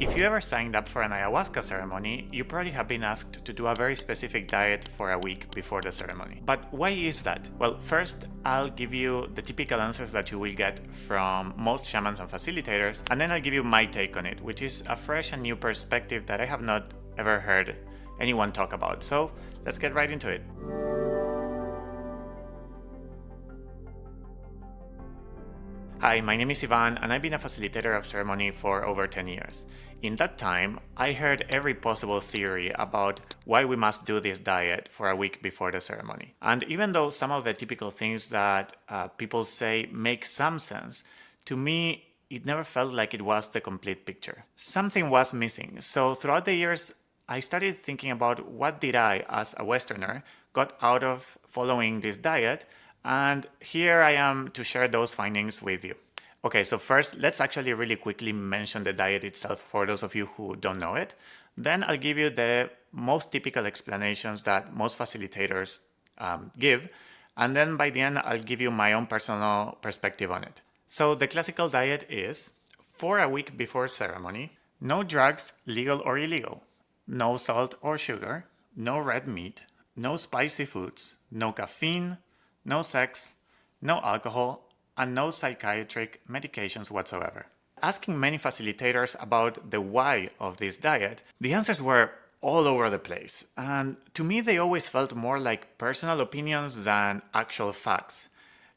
If you ever signed up for an ayahuasca ceremony, you probably have been asked to do a very specific diet for a week before the ceremony. But why is that? Well, first, I'll give you the typical answers that you will get from most shamans and facilitators, and then I'll give you my take on it, which is a fresh and new perspective that I have not ever heard anyone talk about. So let's get right into it. Hi, my name is Ivan, and I've been a facilitator of ceremony for over 10 years. In that time, I heard every possible theory about why we must do this diet for a week before the ceremony. And even though some of the typical things that people say make some sense, to me, it never felt like it was the complete picture. Something was missing. So throughout the years, I started thinking about what did I, as a Westerner, got out of following this diet, and here I am to share those findings with you. Okay, so first, let's actually really quickly mention the diet itself for those of you who don't know it. Then I'll give you the most typical explanations that most facilitators give, and then by the end, I'll give you my own personal perspective on it. So the classical diet is, for a week before ceremony, no drugs, legal or illegal, no salt or sugar, no red meat, no spicy foods, no caffeine, no sex, no alcohol, and no psychiatric medications whatsoever. Asking many facilitators about the why of this diet, the answers were all over the place. And to me, they always felt more like personal opinions than actual facts.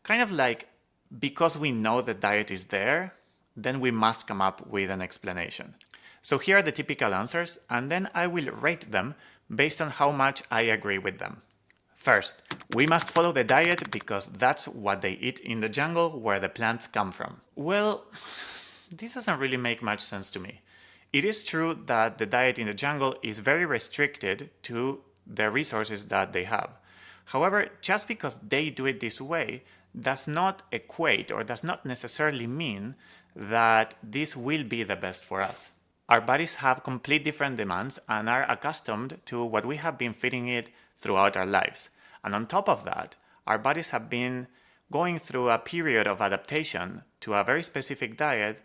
Kind of like, because we know the diet is there, then we must come up with an explanation. So here are the typical answers, and then I will rate them based on how much I agree with them. First, we must follow the diet because that's what they eat in the jungle where the plants come from. Well, this doesn't really make much sense to me. It is true that the diet in the jungle is very restricted to the resources that they have. However, just because they do it this way does not equate or does not necessarily mean that this will be the best for us. Our bodies have complete different demands and are accustomed to what we have been feeding it throughout our lives. And on top of that, our bodies have been going through a period of adaptation to a very specific diet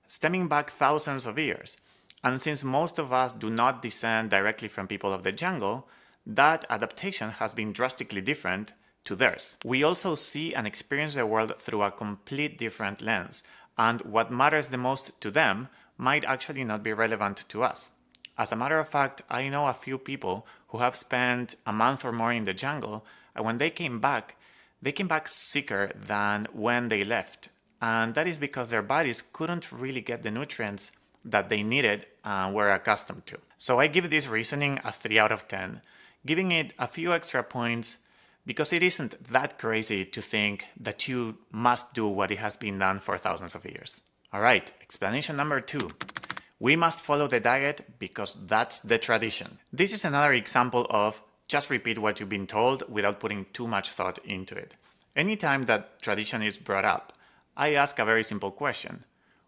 stemming back thousands of years. And since most of us do not descend directly from people of the jungle, that adaptation has been drastically different to theirs. We also see and experience the world through a complete different lens, and what matters the most to them might actually not be relevant to us. As a matter of fact, I know a few people who have spent a month or more in the jungle, and when they came back sicker than when they left. And that is because their bodies couldn't really get the nutrients that they needed and were accustomed to. So I give this reasoning a 3 out of 10, giving it a few extra points because it isn't that crazy to think that you must do what it has been done for thousands of years. All right, explanation number 2. We must follow the diet because that's the tradition. This is another example of just repeat what you've been told without putting too much thought into it. Anytime that tradition is brought up, I ask a very simple question.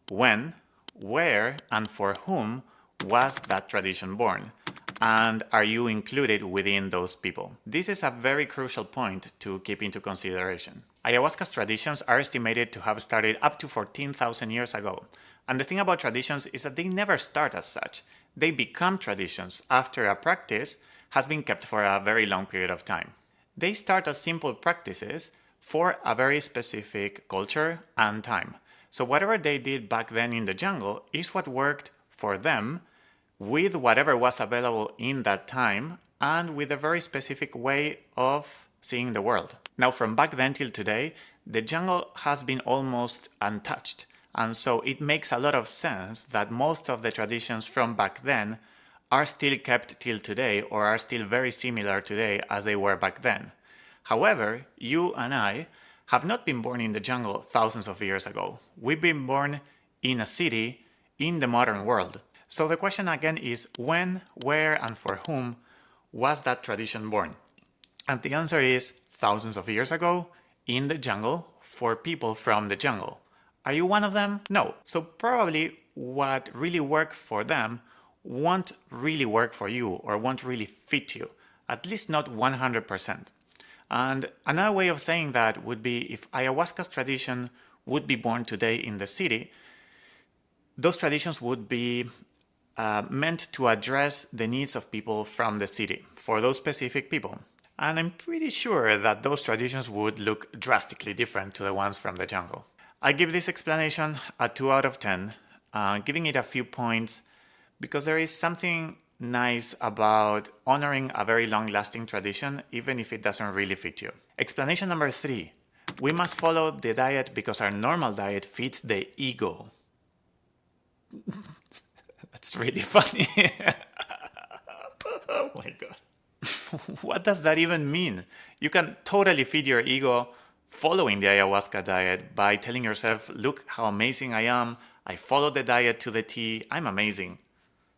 When, where, and for whom was that tradition born? And are you included within those people? This is a very crucial point to keep into consideration. Ayahuasca's traditions are estimated to have started up to 14,000 years ago. And the thing about traditions is that they never start as such. They become traditions after a practice has been kept for a very long period of time. They start as simple practices for a very specific culture and time. So whatever they did back then in the jungle is what worked for them with whatever was available in that time and with a very specific way of seeing the world. Now, from back then till today, the jungle has been almost untouched. And so it makes a lot of sense that most of the traditions from back then are still kept till today or are still very similar today as they were back then. However, you and I have not been born in the jungle thousands of years ago. We've been born in a city in the modern world. So the question again is when, where, and for whom was that tradition born? And the answer is thousands of years ago in the jungle for people from the jungle. Are you one of them? No. So probably what really worked for them won't really work for you or won't really fit you, at least not 100%. And another way of saying that would be if ayahuasca's tradition would be born today in the city, those traditions would be meant to address the needs of people from the city, for those specific people. And I'm pretty sure that those traditions would look drastically different to the ones from the jungle. I give this explanation a 2 out of 10, giving it a few points because there is something nice about honoring a very long-lasting tradition, even if it doesn't really fit you. Explanation number 3. We must follow the diet because our normal diet feeds the ego. That's really funny. Oh my god. What does that even mean? You can totally feed your ego following the ayahuasca diet by telling yourself, look how amazing I am, I followed the diet to the T, I'm amazing.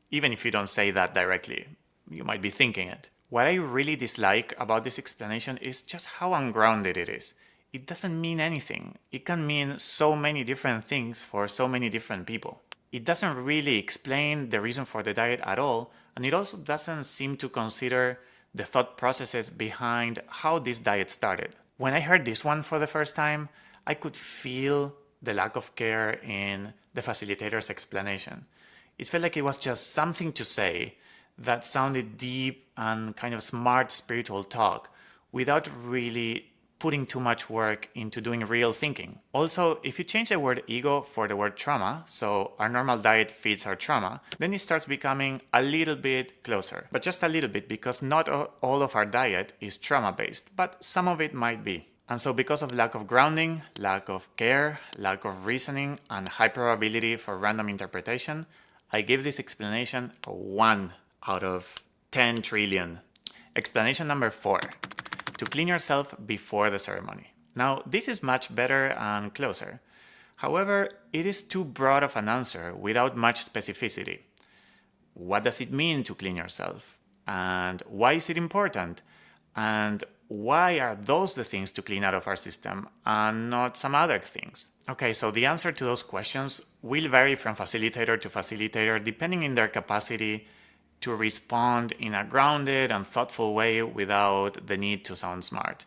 Even if you don't say that directly, you might be thinking it. What I really dislike about this explanation is just how ungrounded it is. It doesn't mean anything. It can mean so many different things for so many different people. It doesn't really explain the reason for the diet at all, and it also doesn't seem to consider the thought processes behind how this diet started. When I heard this one for the first time, I could feel the lack of care in the facilitator's explanation. It felt like it was just something to say that sounded deep and kind of smart spiritual talk without really putting too much work into doing real thinking. Also, if you change the word ego for the word trauma, so our normal diet feeds our trauma, then it starts becoming a little bit closer. But just a little bit, because not all of our diet is trauma-based, but some of it might be. And so because of lack of grounding, lack of care, lack of reasoning, and high probability for random interpretation, I give this explanation a 1 out of 10 trillion. Explanation number 4. To clean yourself before the ceremony. Now, this is much better and closer. However, it is too broad of an answer without much specificity. What does it mean to clean yourself? And why is it important? And why are those the things to clean out of our system and not some other things? Okay, so the answer to those questions will vary from facilitator to facilitator depending on their capacity to respond in a grounded and thoughtful way without the need to sound smart.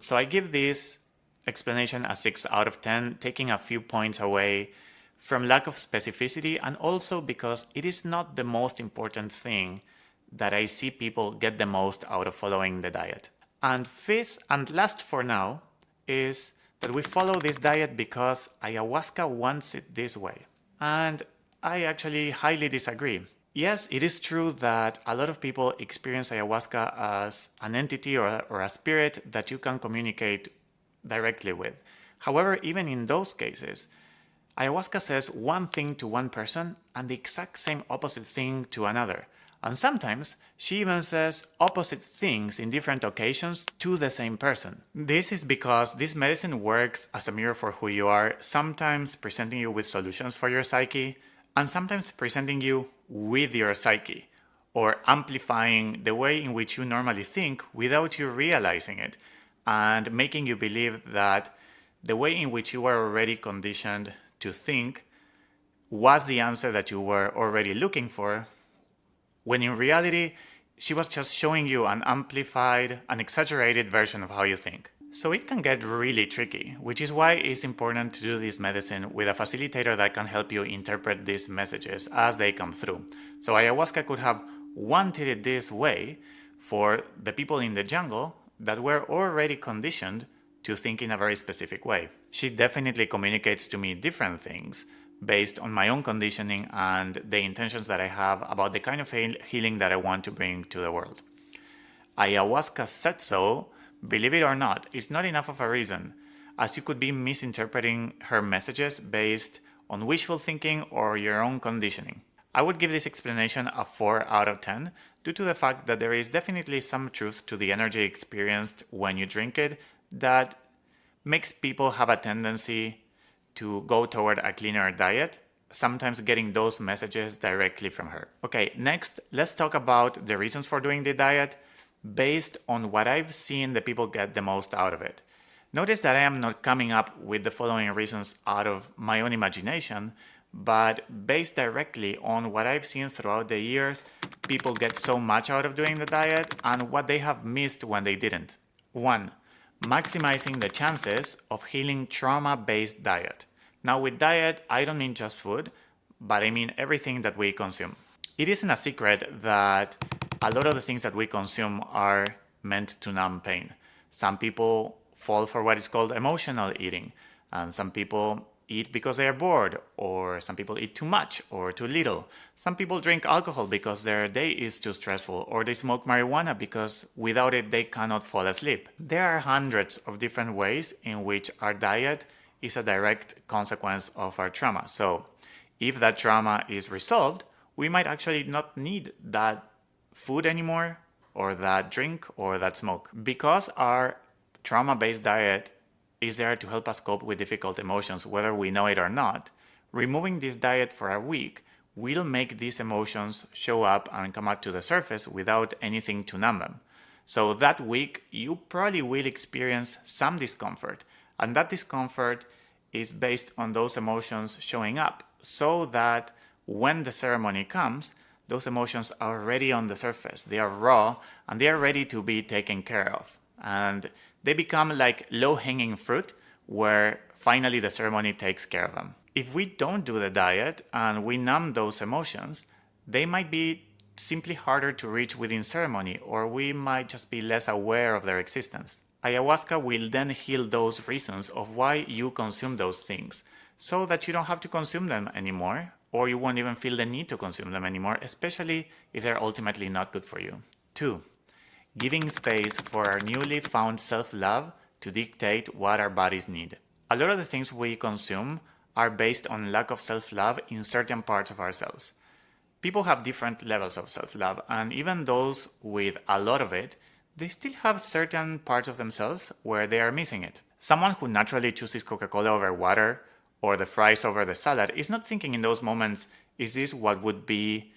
So I give this explanation a 6 out of 10, taking a few points away from lack of specificity and also because it is not the most important thing that I see people get the most out of following the diet. And fifth and last for now is that we follow this diet because ayahuasca wants it this way. And I actually highly disagree. Yes, it is true that a lot of people experience ayahuasca as an entity or a spirit that you can communicate directly with. However, even in those cases, ayahuasca says one thing to one person and the exact same opposite thing to another. And sometimes she even says opposite things in different occasions to the same person. This is because this medicine works as a mirror for who you are, sometimes presenting you with solutions for your psyche, and sometimes presenting you with your psyche, or amplifying the way in which you normally think without you realizing it, and making you believe that the way in which you were already conditioned to think was the answer that you were already looking for, when in reality, she was just showing you an amplified, an exaggerated version of how you think. So it can get really tricky, which is why it's important to do this medicine with a facilitator that can help you interpret these messages as they come through. So ayahuasca could have wanted it this way for the people in the jungle that were already conditioned to think in a very specific way. She definitely communicates to me different things based on my own conditioning and the intentions that I have about the kind of healing that I want to bring to the world. Ayahuasca said so. Believe it or not, it's not enough of a reason, as you could be misinterpreting her messages based on wishful thinking or your own conditioning. I would give this explanation a 4 out of 10 due to the fact that there is definitely some truth to the energy experienced when you drink it that makes people have a tendency to go toward a cleaner diet, sometimes getting those messages directly from her. Okay, next, let's talk about the reasons for doing the diet based on what I've seen the people get the most out of it. Notice that I am not coming up with the following reasons out of my own imagination, but based directly on what I've seen throughout the years, people get so much out of doing the diet and what they have missed when they didn't. 1. Maximizing the chances of healing trauma-based diet. Now with diet, I don't mean just food, but I mean everything that we consume. It isn't a secret that a lot of the things that we consume are meant to numb pain. Some people fall for what is called emotional eating, and some people eat because they are bored, or some people eat too much or too little. Some people drink alcohol because their day is too stressful, or they smoke marijuana because without it they cannot fall asleep. There are hundreds of different ways in which our diet is a direct consequence of our trauma. So if that trauma is resolved, we might actually not need that food anymore, or that drink, or that smoke. Because our trauma-based diet is there to help us cope with difficult emotions, whether we know it or not, removing this diet for a week will make these emotions show up and come up to the surface without anything to numb them. So that week, you probably will experience some discomfort, and that discomfort is based on those emotions showing up, so that when the ceremony comes, those emotions are already on the surface. They are raw and they are ready to be taken care of. And they become like low-hanging fruit where finally the ceremony takes care of them. If we don't do the diet and we numb those emotions, they might be simply harder to reach within ceremony, or we might just be less aware of their existence. Ayahuasca will then heal those reasons of why you consume those things, so that you don't have to consume them anymore, or you won't even feel the need to consume them anymore, especially if they're ultimately not good for you. 2. Giving space for our newly found self-love to dictate what our bodies need. A lot of the things we consume are based on lack of self-love in certain parts of ourselves. People have different levels of self-love, and even those with a lot of it, they still have certain parts of themselves where they are missing it. Someone who naturally chooses Coca-Cola over water or the fries over the salad is not thinking in those moments, is this what would be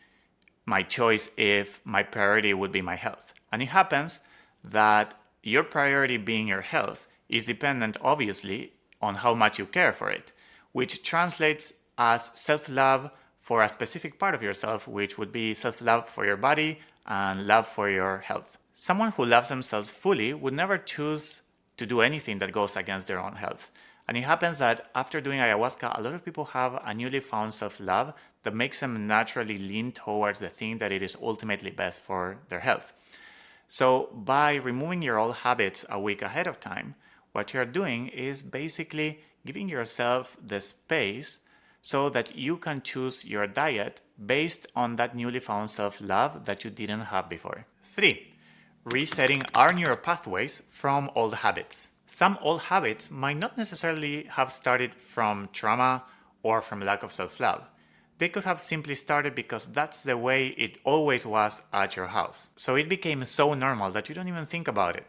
my choice if my priority would be my health? And it happens that your priority being your health is dependent, obviously, on how much you care for it, which translates as self-love for a specific part of yourself, which would be self-love for your body and love for your health. Someone who loves themselves fully would never choose to do anything that goes against their own health. And it happens that after doing ayahuasca, a lot of people have a newly found self-love that makes them naturally lean towards the thing that it is ultimately best for their health. So by removing your old habits a week ahead of time, what you're doing is basically giving yourself the space so that you can choose your diet based on that newly found self-love that you didn't have before. 3. Resetting our neuropathways from old habits. Some old habits might not necessarily have started from trauma or from lack of self-love. They could have simply started because that's the way it always was at your house. So it became so normal that you don't even think about it.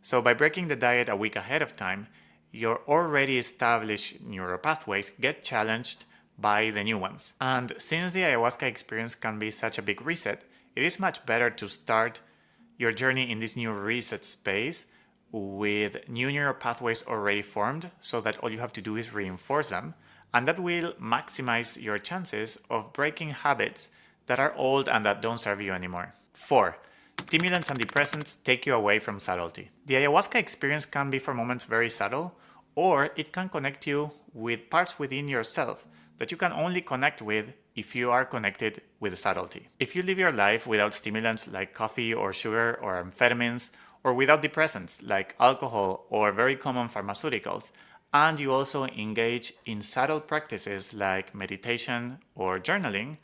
So by breaking the diet a week ahead of time, your already established neuropathways get challenged by the new ones. And since the ayahuasca experience can be such a big reset, it is much better to start your journey in this new reset space with new neural pathways already formed, so that all you have to do is reinforce them, and that will maximize your chances of breaking habits that are old and that don't serve you anymore. 4. Stimulants and depressants take you away from subtlety. The ayahuasca experience can be for moments very subtle, or it can connect you with parts within yourself that you can only connect with if you are connected with subtlety. If you live your life without stimulants like coffee or sugar or amphetamines, or without depressants like alcohol or very common pharmaceuticals, and you also engage in subtle practices like meditation or journaling,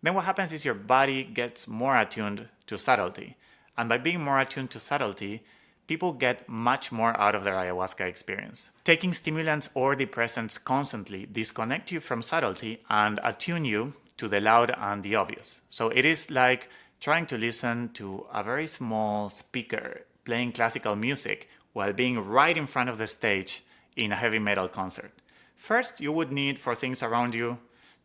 then what happens is your body gets more attuned to subtlety. And by being more attuned to subtlety, people get much more out of their ayahuasca experience. Taking stimulants or depressants constantly disconnect you from subtlety and attune you to the loud and the obvious. So it is like trying to listen to a very small speaker playing classical music while being right in front of the stage in a heavy metal concert. First, you would need for things around you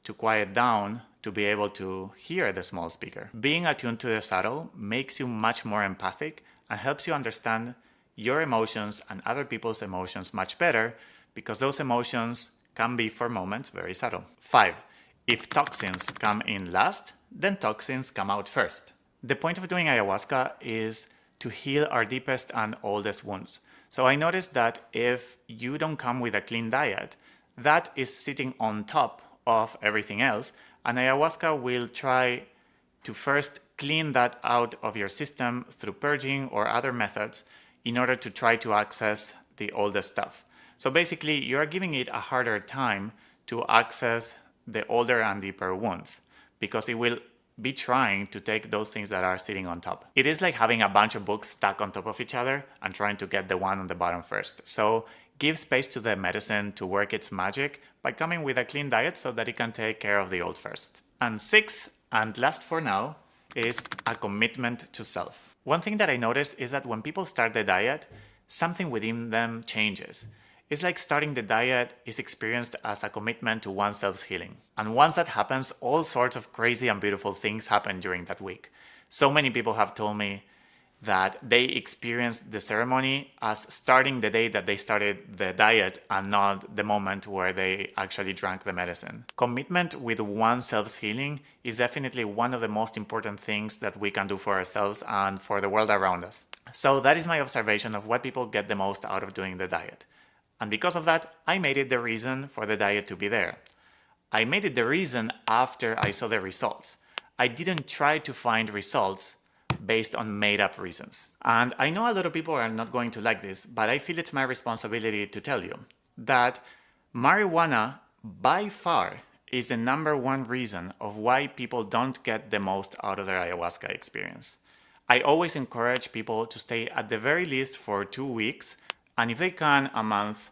to quiet down to be able to hear the small speaker. Being attuned to the subtle makes you much more empathic and helps you understand your emotions and other people's emotions much better, because those emotions can be for moments very subtle. 5. If toxins come in last, then toxins come out first. The point of doing ayahuasca is to heal our deepest and oldest wounds. So I noticed that if you don't come with a clean diet, that is sitting on top of everything else, And ayahuasca will try to first clean that out of your system through purging or other methods in order to try to access the older stuff. So basically, you're giving it a harder time to access the older and deeper wounds because it will be trying to take those things that are sitting on top. It is like having a bunch of books stacked on top of each other and trying to get the one on the bottom first. So give space to the medicine to work its magic by coming with a clean diet so that it can take care of the old first. And sixth, and last for now, is a commitment to self. One thing that I noticed is that when people start the diet, something within them changes. It's like starting the diet is experienced as a commitment to oneself's healing. And once that happens, all sorts of crazy and beautiful things happen during that week. So many people have told me that they experienced the ceremony as starting the day that they started the diet and not the moment where they actually drank the medicine. Commitment with oneself's healing is definitely one of the most important things that we can do for ourselves and for the world around us. So that is my observation of what people get the most out of doing the diet. And because of that, I made it the reason for the diet to be there. I made it the reason after I saw the results. I didn't try to find results based on made-up reasons. And I know a lot of people are not going to like this, but I feel it's my responsibility to tell you that marijuana, by far, is the number one reason of why people don't get the most out of their ayahuasca experience. I always encourage people to stay at the very least for 2 weeks, and if they can, a month,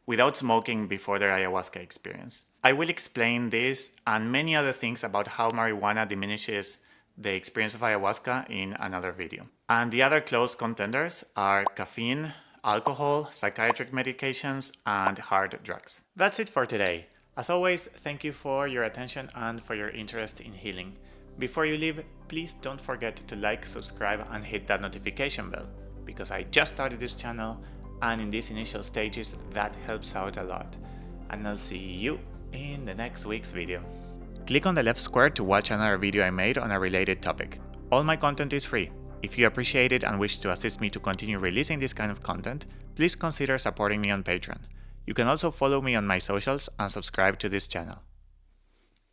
without smoking before their ayahuasca experience. I will explain this and many other things about how marijuana diminishes the experience of ayahuasca in another video. And the other close contenders are caffeine, alcohol, psychiatric medications, and hard drugs. That's it for today. As always, thank you for your attention and for your interest in healing. Before you leave, please don't forget to like, subscribe, and hit that notification bell, because I just started this channel and in these initial stages that helps out a lot. And I'll see you in the next week's video. Click on the left square to watch another video I made on a related topic. All my content is free. If you appreciate it and wish to assist me to continue releasing this kind of content, please consider supporting me on Patreon. You can also follow me on my socials and subscribe to this channel.